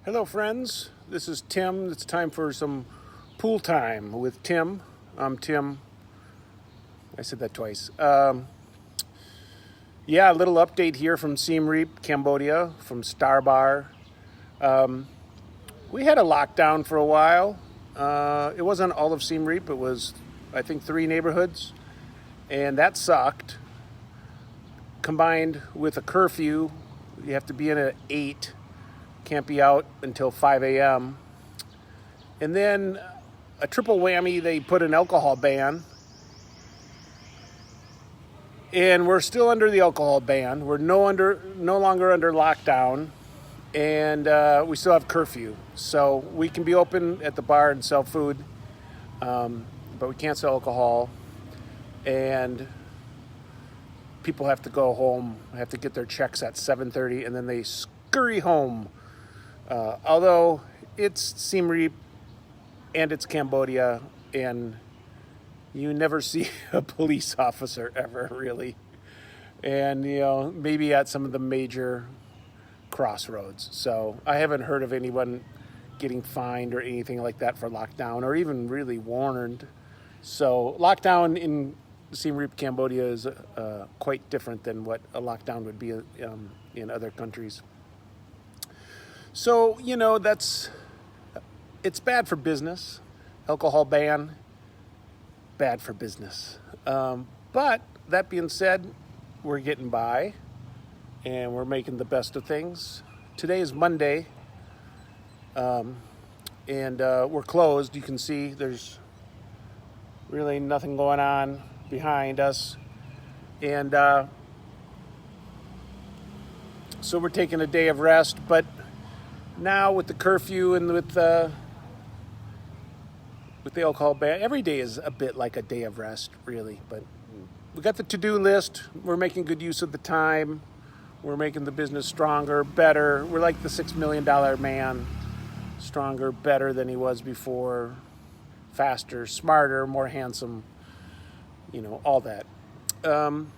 Hello friends, this is Tim. It's time for some pool time with Tim. I'm Tim. I said that twice. A little update here from Siem Reap, Cambodia, from Star Bar. We had a lockdown for a while. It wasn't all of Siem Reap. It was, I think, 3 neighborhoods. And that sucked. Combined with a curfew, you have to be in at 8. Can't be out until 5 a.m. And then a triple whammy, they put an alcohol ban. And we're still under the alcohol ban. We're no longer under lockdown. And we still have curfew. So we can be open at the bar and sell food. But we can't sell alcohol. And people have to go home, have to get their checks at 7:30, and then they scurry home. Although it's Siem Reap and it's Cambodia, and you never see a police officer ever, really. And, maybe at some of the major crossroads. So I haven't heard of anyone getting fined or anything like that for lockdown, or even really warned. So lockdown in Siem Reap, Cambodia is quite different than what a lockdown would be in other countries. So, it's bad for business. Alcohol ban, bad for business. But that being said, we're getting by and we're making the best of things. Today is Monday, and we're closed. You can see there's really nothing going on behind us. And so we're taking a day of rest, but now with the curfew and with the alcohol ban, every day is a bit like a day of rest, really. But we got the to-do list. We're making good use of the time. We're making the business stronger, better. We're like the $6 million man. Stronger, better than he was before. Faster, smarter, more handsome. All that. And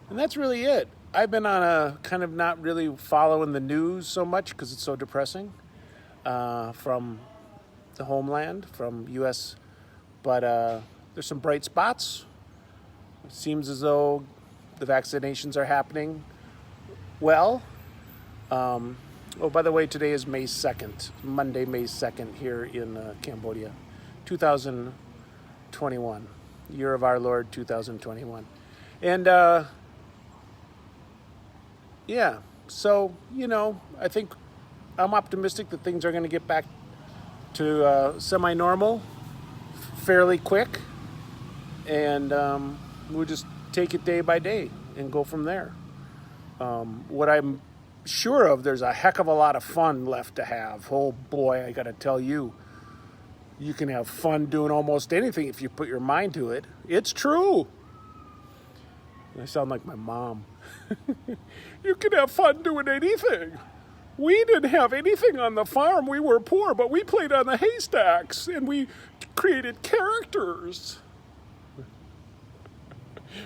that's really it. I've been on a kind of not really following the news so much because it's so depressing from the homeland, from U.S. But there's some bright spots. It seems as though the vaccinations are happening well. By the way, today is May 2nd, Monday, May 2nd here in Cambodia, 2021, year of our Lord, 2021. And so, I think I'm optimistic that things are going to get back to semi-normal fairly quick. And we'll just take it day by day and go from there. What I'm sure of, there's a heck of a lot of fun left to have. Oh boy, I got to tell you, you can have fun doing almost anything if you put your mind to it. It's true. I sound like my mom. You can have fun doing anything. We didn't have anything on the farm. We were poor, but we played on the haystacks and we created characters.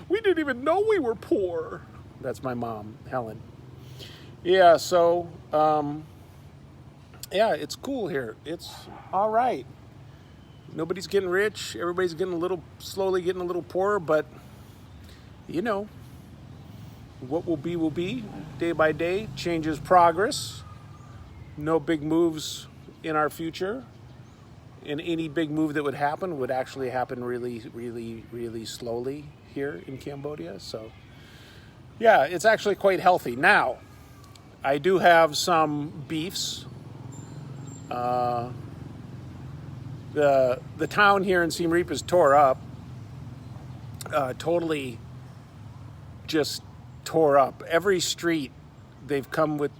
We didn't even know we were poor. That's my mom, Helen. Yeah, so, it's cool here. It's all right. Nobody's getting rich. Everybody's slowly getting a little poorer, but what will be, day by day. Change is progress. No big moves in our future. And any big move that would happen would actually happen really, really, really slowly here in Cambodia. So, it's actually quite healthy. Now, I do have some beefs. The town here in Siem Reap is tore up. Totally just tore up. Every street, they've come with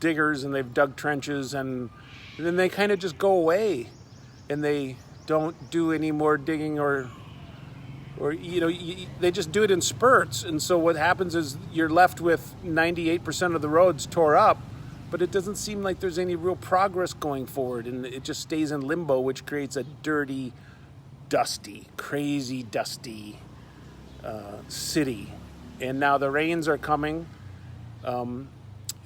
diggers and they've dug trenches, and then they kind of just go away and they don't do any more digging or they just do it in spurts. And so what happens is you're left with 98% of the roads tore up, but it doesn't seem like there's any real progress going forward, and it just stays in limbo, which creates a dirty, crazy dusty city. And now the rains are coming,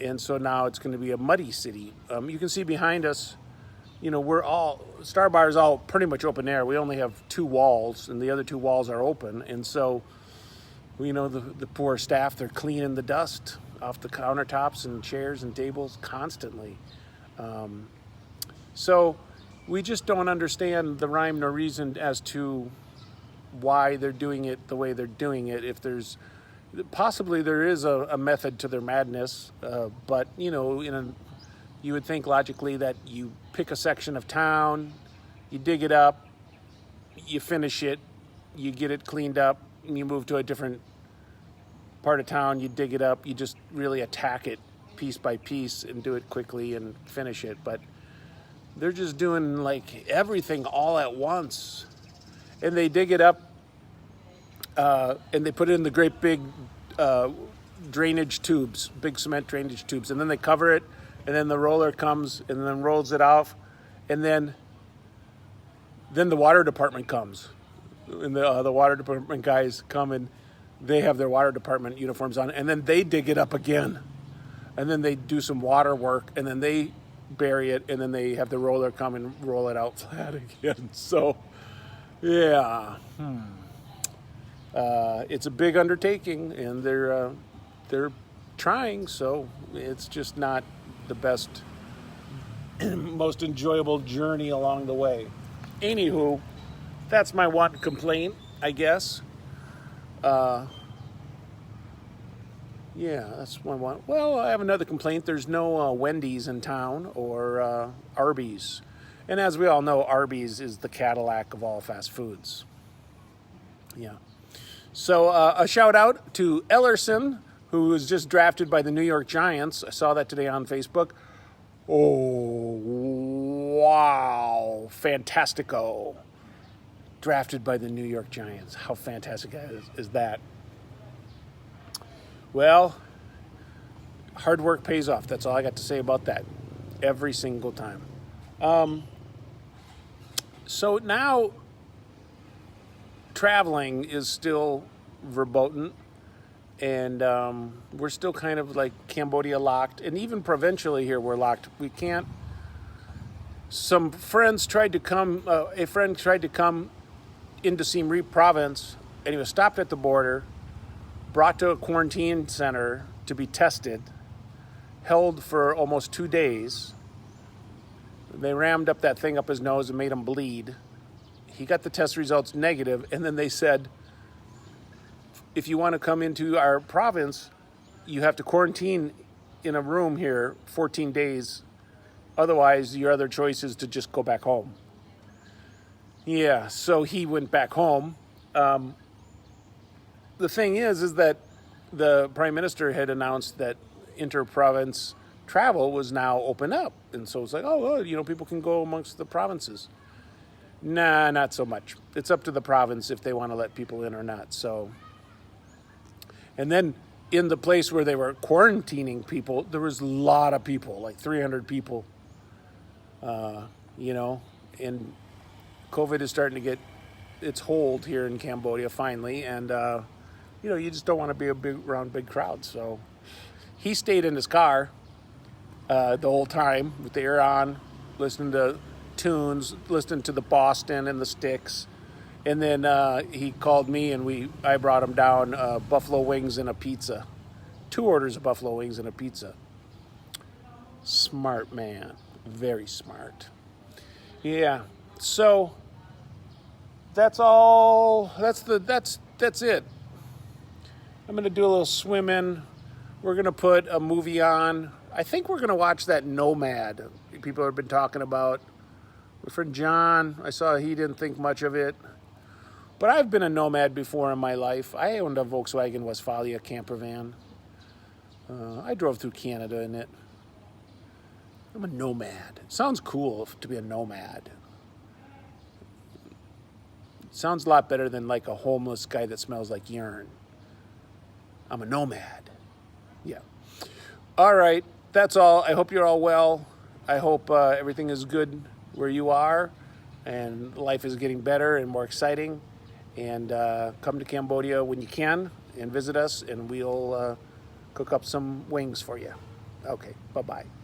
And so now it's going to be a muddy city. You can see behind us, Star Bar is all pretty much open air. We only have 2 walls, and the other 2 walls are open. And so, the poor staff, they're cleaning the dust off the countertops and chairs and tables constantly. So we just don't understand the rhyme nor reason as to why they're doing it the way they're doing it. If there's possibly there is a method to their madness, but you would think logically that you pick a section of town, you dig it up, you finish it, you get it cleaned up, and you move to a different part of town, you dig it up, you just really attack it piece by piece and do it quickly and finish it. But they're just doing like everything all at once. And they dig it up and they put it in the great big drainage tubes, big cement drainage tubes. And then they cover it, and then the roller comes and then rolls it off. And then the water department comes. And the water department guys come, and they have their water department uniforms on. And then they dig it up again. And then they do some water work, and then they bury it, and then they have the roller come and roll it out flat again. So, yeah. It's a big undertaking, and they're trying, so it's just not the best, most enjoyable journey along the way. Anywho, that's my one complaint, I guess. Yeah, that's my one. Well, I have another complaint. There's no Wendy's in town or Arby's. And as we all know, Arby's is the Cadillac of all fast foods. Yeah. So a shout out to Ellerson, who was just drafted by the New York Giants. I saw that today on Facebook. Oh, wow. Fantastico. Drafted by the New York Giants. How fantastic is that? Well, hard work pays off. That's all I got to say about that. Every single time. So now traveling is still verboten, and we're still kind of like Cambodia locked, and even provincially here we're locked. We can't. Some friends tried to come. A friend tried to come into Siem Reap province, and he was stopped at the border, brought to a quarantine center to be tested, held for almost 2 days. They rammed up that thing up his nose and made him bleed. He got the test results negative, and then they said, if you want to come into our province, you have to quarantine in a room here 14 days. Otherwise, your other choice is to just go back home. Yeah, so he went back home. The thing is that the Prime Minister had announced that inter-province travel was now open up. And so it's like, people can go amongst the provinces. Nah, not so much. It's up to the province if they want to let people in or not. So, and then in the place where they were quarantining people, there was a lot of people, like 300 people, and COVID is starting to get its hold here in Cambodia finally. And, you just don't want to be around big crowds. So he stayed in his car the whole time with the air on, listening to tunes, listening to the Boston and the Styx. And then he called me, and I brought him down buffalo wings and a pizza. 2 orders of buffalo wings and a pizza. Smart man. Very smart. Yeah. So that's all. That's it. I'm going to do a little swimming. We're going to put a movie on. I think we're going to watch that Nomad people have been talking about. My friend John, I saw he didn't think much of it. But I've been a nomad before in my life. I owned a Volkswagen Westfalia camper van. I drove through Canada in it. I'm a nomad. It sounds cool to be a nomad. It sounds a lot better than like a homeless guy that smells like urine. I'm a nomad. Yeah. All right. That's all. I hope you're all well. I hope everything is good where you are and life is getting better and more exciting. And come to Cambodia when you can and visit us, and we'll cook up some wings for you. Okay, bye-bye.